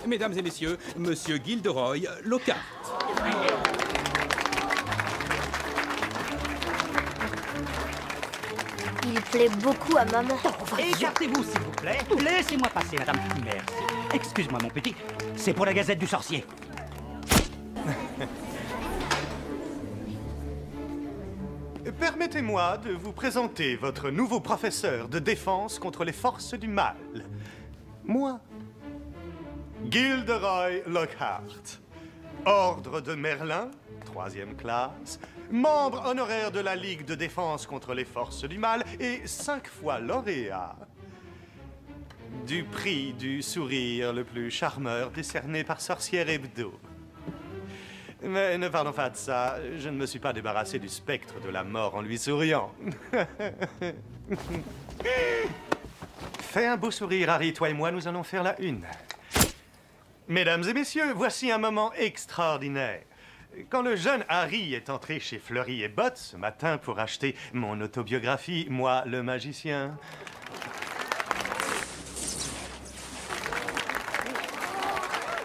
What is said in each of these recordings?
Mesdames et messieurs, Monsieur Gilderoy Lockhart. Il plaît beaucoup à maman. Écartez-vous, s'il vous plaît. Laissez-moi passer, madame. Merci. Excuse-moi, mon petit. C'est pour la Gazette du Sorcier. Permettez-moi de vous présenter votre nouveau professeur de défense contre les forces du mal. Moi, Gilderoy Lockhart, Ordre de Merlin, 3e classe, membre honoraire de la Ligue de défense contre les forces du mal et 5 fois lauréat du prix du sourire le plus charmeur décerné par Sorcière Hebdo. Mais ne parlons pas de ça. Je ne me suis pas débarrassé du spectre de la mort en lui souriant. Fais un beau sourire, Harry. Toi et moi, nous allons faire la une. Mesdames et messieurs, voici un moment extraordinaire. Quand le jeune Harry est entré chez Fleury et Bott ce matin pour acheter mon autobiographie, Moi, le magicien...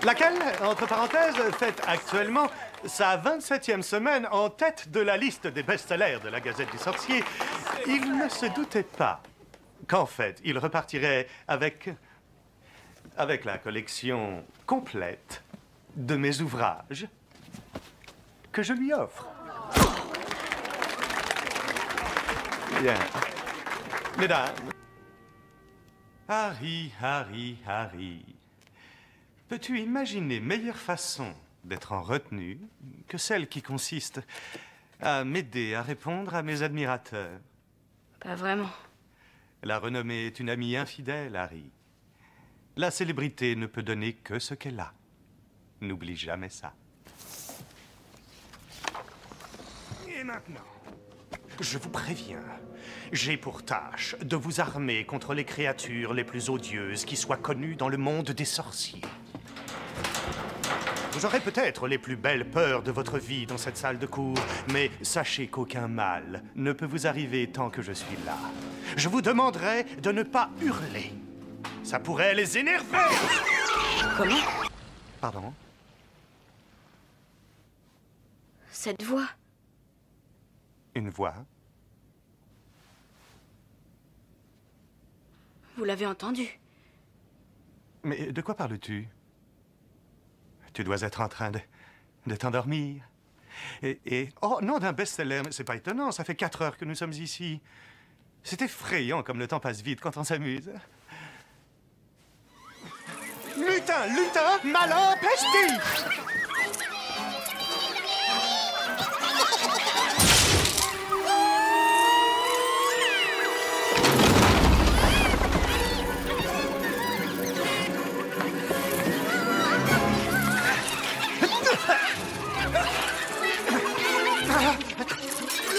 Laquelle, entre parenthèses, fête actuellement sa 27e semaine en tête de la liste des best-sellers de la Gazette du Sorcier. Il ne se doutait pas qu'en fait, il repartirait avec la collection complète de mes ouvrages que je lui offre. Bien. Mesdames. Harry, Harry, Harry. Peux-tu imaginer meilleure façon d'être en retenue que celle qui consiste à m'aider à répondre à mes admirateurs? Pas vraiment. La renommée est une amie infidèle, Harry. La célébrité ne peut donner que ce qu'elle a. N'oublie jamais ça. Et maintenant, je vous préviens, j'ai pour tâche de vous armer contre les créatures les plus odieuses qui soient connues dans le monde des sorciers. Vous aurez peut-être les plus belles peurs de votre vie dans cette salle de cours, mais sachez qu'aucun mal ne peut vous arriver tant que je suis là. Je vous demanderai de ne pas hurler. Ça pourrait les énerver. Comment? Pardon? Cette voix. Une voix? Vous l'avez entendue. Mais de quoi parles-tu? Tu dois être en train de t'endormir. Oh, non, d'un best-seller, mais c'est pas étonnant, ça fait 4 heures que nous sommes ici. C'est effrayant comme le temps passe vite quand on s'amuse. Lutin, lutin, malin, pestis!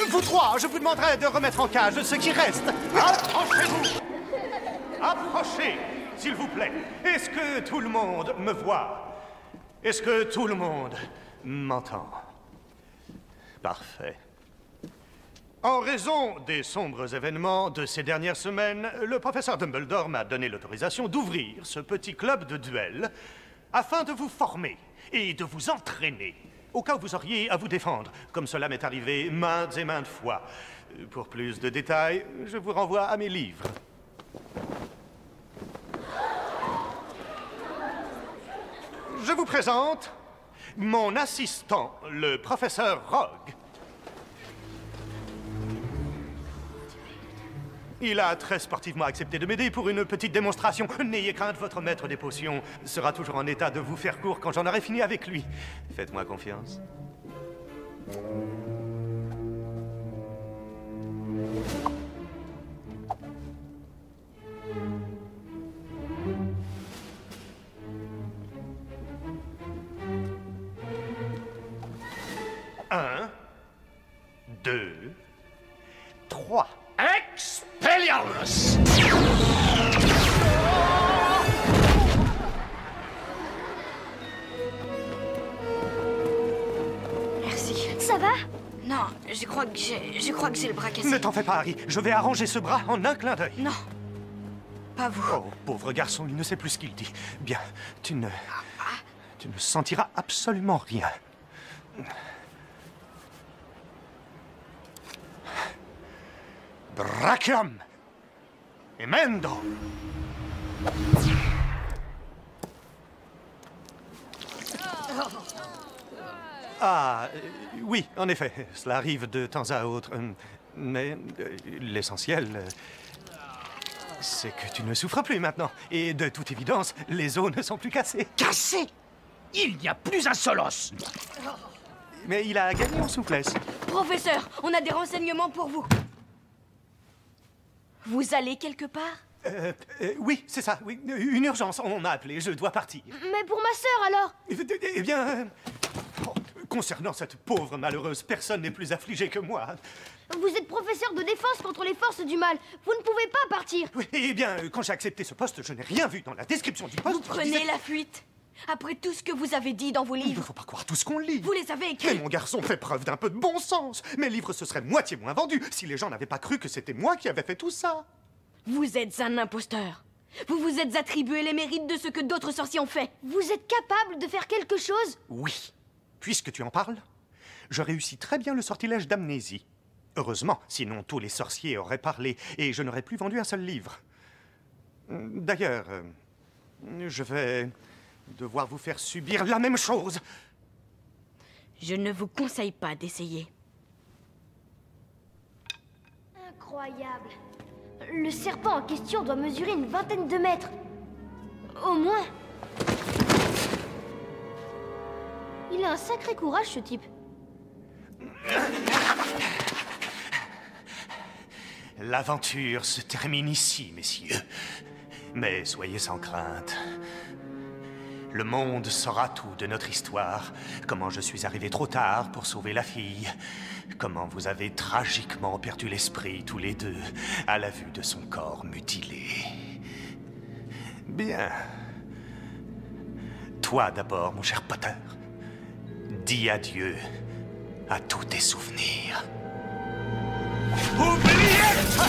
Vous trois, je vous demanderai de remettre en cage ce qui reste. Approchez-vous! Approchez, s'il vous plaît. Est-ce que tout le monde me voit? Est-ce que tout le monde m'entend? Parfait. En raison des sombres événements de ces dernières semaines, le professeur Dumbledore m'a donné l'autorisation d'ouvrir ce petit club de duel afin de vous former et de vous entraîner. Au cas où vous auriez à vous défendre, comme cela m'est arrivé maintes et maintes fois. Pour plus de détails, je vous renvoie à mes livres. Je vous présente mon assistant, le professeur Rogue. Il a très sportivement accepté de m'aider pour une petite démonstration. N'ayez crainte, votre maître des potions sera toujours en état de vous faire court quand j'en aurai fini avec lui. Faites-moi confiance. Un, 2, 3. Expelliarmus! Merci. Ça va? Non, je crois que j'ai le bras cassé. Ne t'en fais pas, Harry. Je vais arranger ce bras en un clin d'œil. Non. pas vous. Oh, pauvre garçon, il ne sait plus ce qu'il dit. Bien, tu ne sentiras absolument rien. Brachium! Emendo! Ah, oui, en effet, cela arrive de temps à autre. Mais l'essentiel, c'est que tu ne souffres plus maintenant. Et de toute évidence, les os ne sont plus cassés. Cassé! Il n'y a plus un seul os! Mais il a gagné en souplesse. Professeur, on a des renseignements pour vous. Vous allez quelque part? Oui, c'est ça, oui. Une urgence, on m'a appelé, je dois partir. Mais pour ma sœur, alors? Eh bien... concernant cette pauvre malheureuse, personne n'est plus affligé que moi. Vous êtes professeur de défense contre les forces du mal. Vous ne pouvez pas partir. Oui, eh bien, quand j'ai accepté ce poste, je n'ai rien vu dans la description du poste. Vous prenez la fuite? Après tout ce que vous avez dit dans vos Il ne livres. faut pas croire tout ce qu'on lit. Vous les avez Mais écrits. mon garçon fait preuve d'un peu de bon sens. Mes livres se seraient moitié moins vendus si les gens n'avaient pas cru que c'était moi qui avais fait tout ça. Vous êtes un imposteur. Vous vous êtes attribué les mérites de ce que d'autres sorciers ont fait. Vous êtes capable de faire quelque chose? Oui. Puisque tu en parles, je réussis très bien le sortilège d'amnésie. Heureusement, sinon tous les sorciers auraient parlé et je n'aurais plus vendu un seul livre. D'ailleurs, je vais devoir vous faire subir la même chose. Je ne vous conseille pas d'essayer. Incroyable. Le serpent en question doit mesurer une vingtaine de mètres. Au moins. Il a un sacré courage, ce type. L'aventure se termine ici, messieurs. Mais soyez sans crainte. Le monde saura tout de notre histoire. Comment je suis arrivé trop tard pour sauver la fille. Comment vous avez tragiquement perdu l'esprit tous les deux à la vue de son corps mutilé. Bien. Toi d'abord, mon cher Potter. Dis adieu à tous tes souvenirs. Oubliez ça!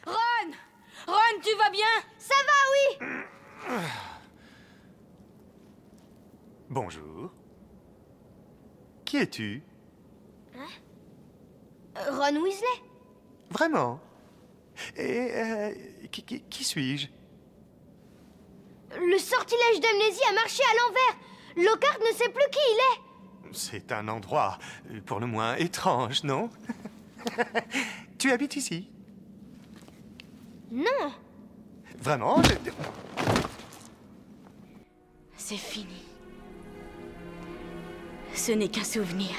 Ron! Ron, tu vas bien? Ça va, oui! Bonjour. Qui es-tu? Ron Weasley? Vraiment? Et qui suis-je? Le sortilège d'amnésie a marché à l'envers. Lockhart ne sait plus qui il est. C'est un endroit pour le moins étrange, non? Tu habites ici? Non. Vraiment? C'est fini. Ce n'est qu'un souvenir.